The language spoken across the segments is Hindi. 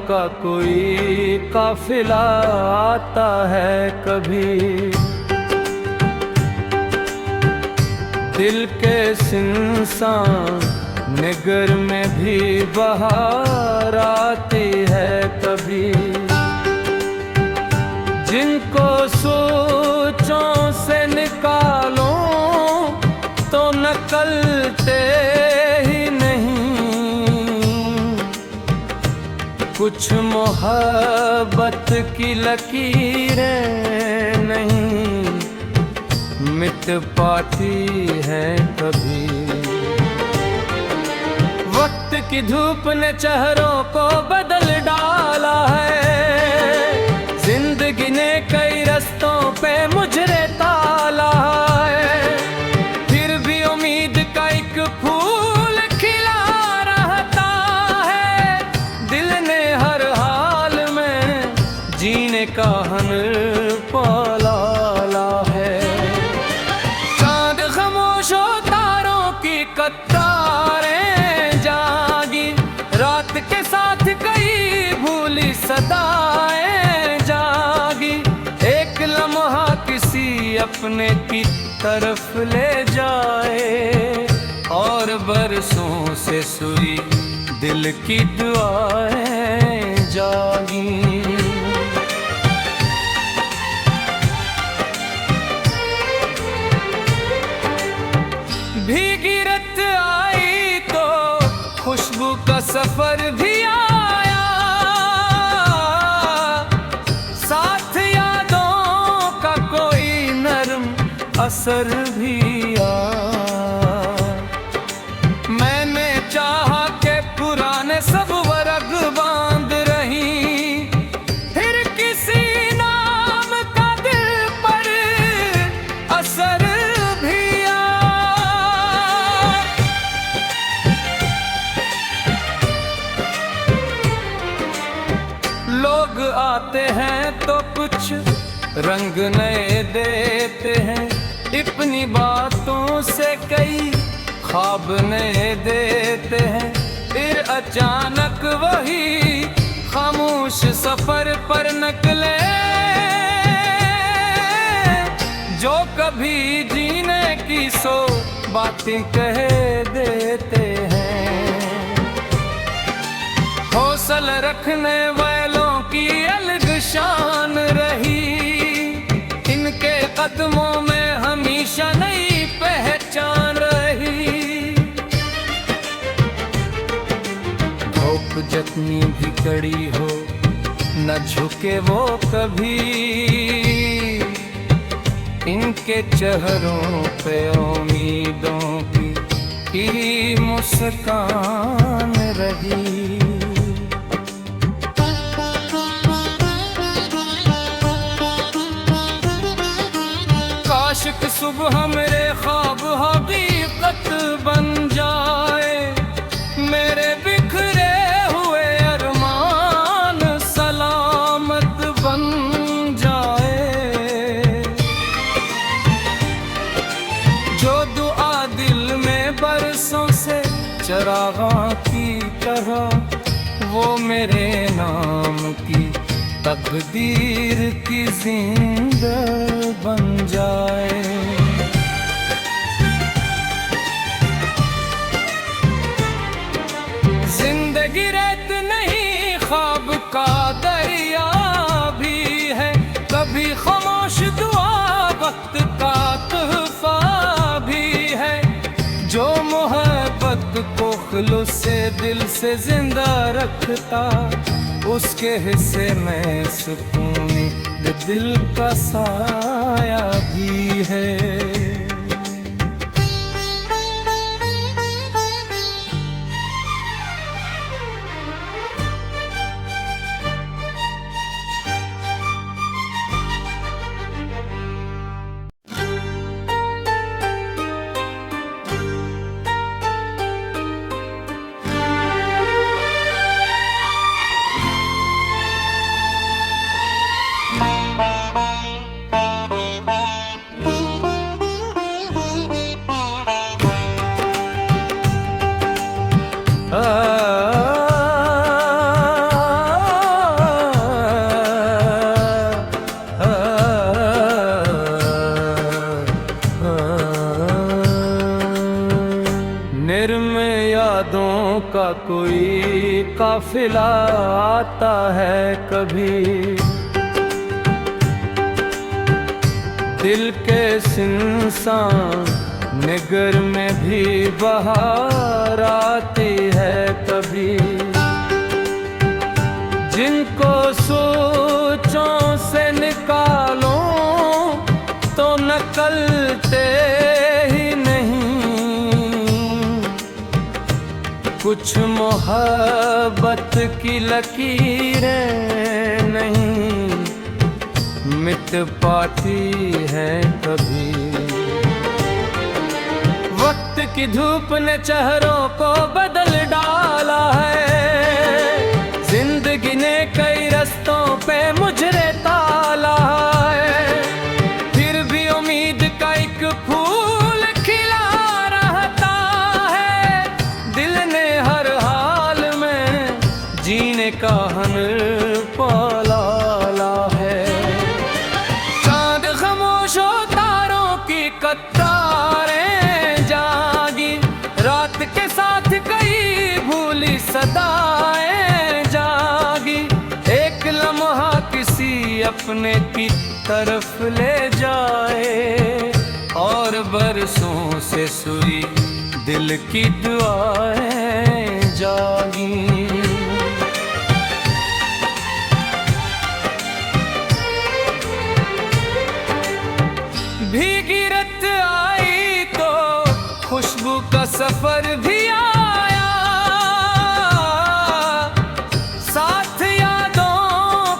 का कोई काफिला आता है कभी। दिल के सिंसान निगर में भी बहार आती है कभी। जिनको सोचों से निकालो तो नकलते ही नहीं। कुछ मोहब्बत की लकीरें नहीं मिट पाती है कभी। वक्त की धूप ने चेहरों को बदल डाला है। जिंदगी ने कई रस्तों पे मुझे ताला है। फिर भी उम्मीद का एक फूल खिला रहता है। दिल ने हर हाल में जीने का हुनर पाला है। चांद खामोश हो तारों की कतारें जागी। रात के साथ कई भूली सदाएं जागी। एक लम्हा किसी अपने की तरफ ले जाए और बरसों से सुई दिल की दुआएं जागी। भीगी रात आई तो खुशबू का सफर भी आया। साथ यादों का कोई नरम असर भी आया। मैंने चाहा के पुराने सब वर्ग बांध रही। फिर किसी नाम का दिल पर असर भी लोग आते हैं तो कुछ रंग नए देते हैं। अपनी बातों से कई ख्वाब नए देते हैं। फिर अचानक वही खामोश सफर पर निकले जो कभी जीने की सो बातें कह देते हैं। हौसला रखने वालों की अलग शान रही। इनके कदमों में हमेशा नई पहचान रही। धूप जितनी भी कड़ी हो न झुके वो कभी। इनके चेहरों पे उम्मीदों की मुस्कान रही। काश सुबह मेरे ख्वाब हकीकत बन जाए। मेरे बिखरे हुए अरमान सलामत बन जाए। जो दुआ दिल में बरसों से चरागां की तरह वो मेरे नाम की तकदीर की जिंदगी बन जाए। जिंदगी रेत नहीं ख्वाब का दरिया भी है। कभी खामोश दुआ वक्त का तोहफा भी है। जो मोहब्बत को खुलूस से दिल से जिंदा रखता उसके हिस्से में सुकून दिल का साया भी है। निर्मय यादों का कोई काफिला आता है कभी, दिल के सिंसान निगर में भी बहार आती है कभी। जिनको सोचों से निकालो तो नकलते ही नहीं, कुछ मोहब्बत की लकीरें नहीं मिट पाती है कभी। वक्त की धूप ने चेहरों को बदल डाला है, जिंदगी ने कई रस्तों पे मुझे ताला है, फिर भी उम्मीद का एक फूल खिला रहता है। दिल ने हर हाल में जीने का हुनर पाला है। चांद खामोश हो तारों की कतारें जागी, रात के साथ कई भूली सदाएं जागी। एक लम्हा किसी अपने की तरफ ले जाए और बरसों से सुई दिल की दुआएं जागी। भीगी रत आई तो खुशबू का सफर भी आया, साथ यादों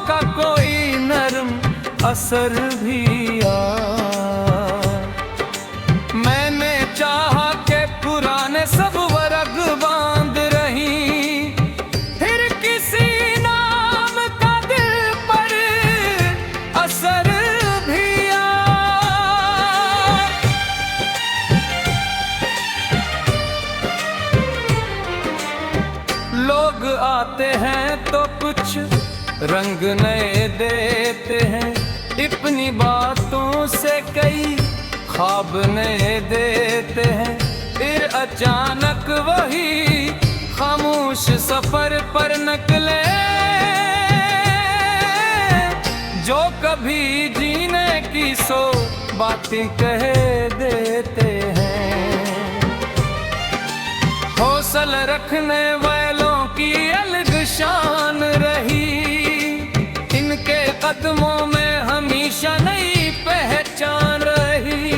का कोई नरम असर भी आया। मैंने चाहा के पुराने सब वरग बांध रही, फिर किसी नाम का दिल पर असर भी लोग आते हैं तो कुछ रंग नए देते हैं, अपनी बातों से कई ख्वाब नए देते हैं। फिर अचानक वही खामोश सफर पर निकले जो कभी जीने की सो बातें कह देते हैं। हौसला रखने वालों की अलग शान रही, इनके कदमों में हमेशा नई पहचान रही।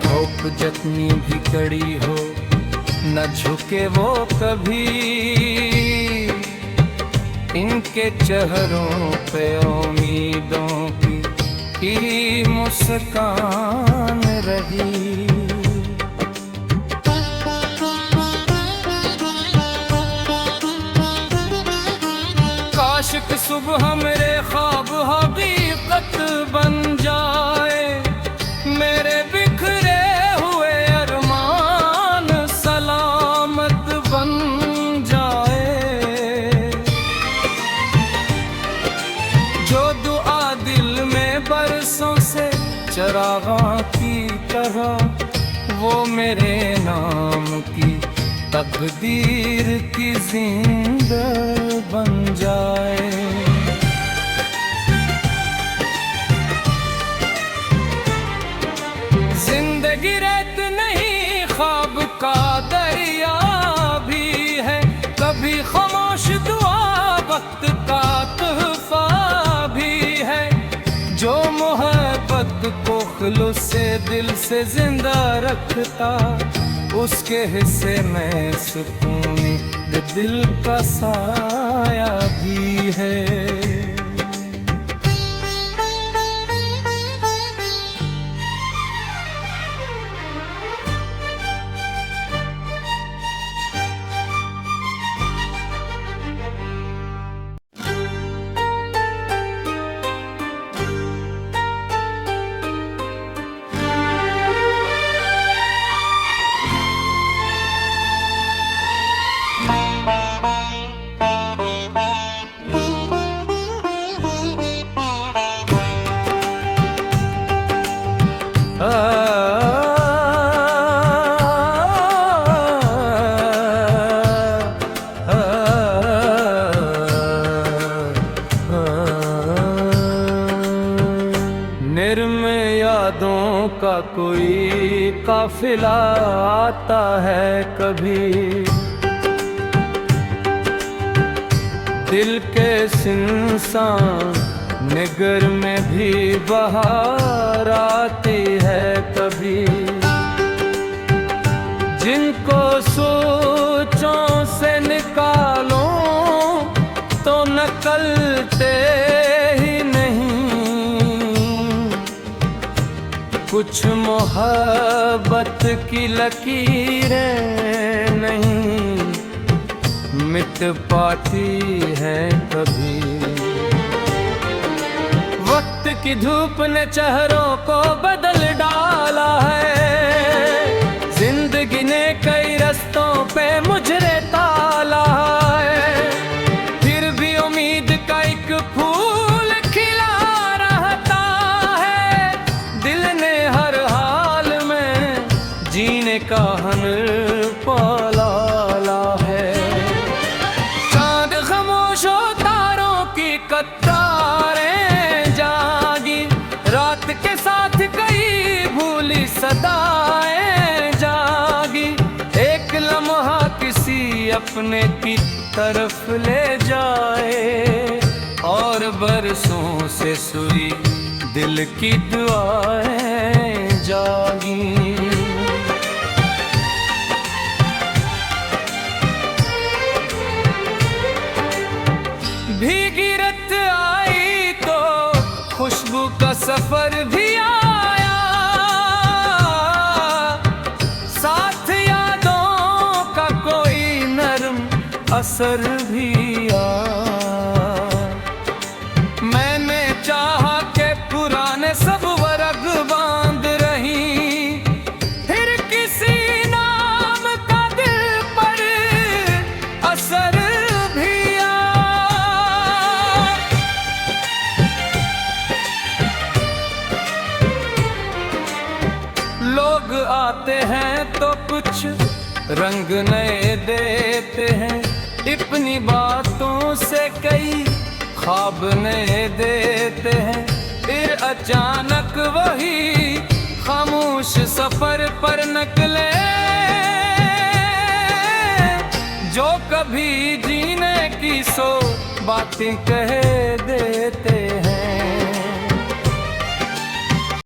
धूप जितनी भी कड़ी हो न झुके वो कभी, इनके चेहरों पे उम्मीदों की मुस्कान रही। आशिक सुबह मेरे ख्वाब हकीकत बन जाए, मेरे बिखरे हुए अरमान सलामत बन जाए। जो दुआ दिल में बरसों से चरागां की तरह, वो मेरे नाम की तकदीर की जिंदा बन जाए। जिंदगी रेत नहीं ख्वाब का दरिया भी है, कभी खामोश दुआ वक्त का तोहफा भी है। जो मोहब्बत को खुलूस से दिल से जिंदा रखता, उसके हिस्से में सुकून दिल का साया भी है। कोई काफिला आता है कभी। दिल के सिंसान निगर में भी बहार आती है कभी। जिनको सोचों से निकालो तो नकलते ही नहीं। कुछ मोहब्बत की लकीरें नहीं मिट पाती है कभी। वक्त की धूप ने चेहरों को बदल डाला है। जिंदगी ने कई रस्तों पे मुझे ताला है। फिर भी उम्मीद का एक फूल खिला रहता है। दिल ने हर हाल में जीने का हुनर पाला है। चांद खामोश हो तारों की कतारें जागी। रात के साथ कई भूली सदाएं जागी। एक लम्हा किसी अपने की तरफ ले जाए और बरसों से सुई दिल की दुआएं जागी। भीगी रात आई तो खुशबू का सफर भी आया। साथ यादों का कोई नरम असर भी आया। मैंने चाहा के पुराने सब वर्ग बांध रही। फिर किसी नाम का दिल पर असर भी लोग आते हैं तो कुछ रंग नए देते हैं। अपनी बातों से कई ख्वाब नए देते हैं। फिर अचानक वही खामोश सफर पर निकले जो कभी जीने की सो बातें कह देते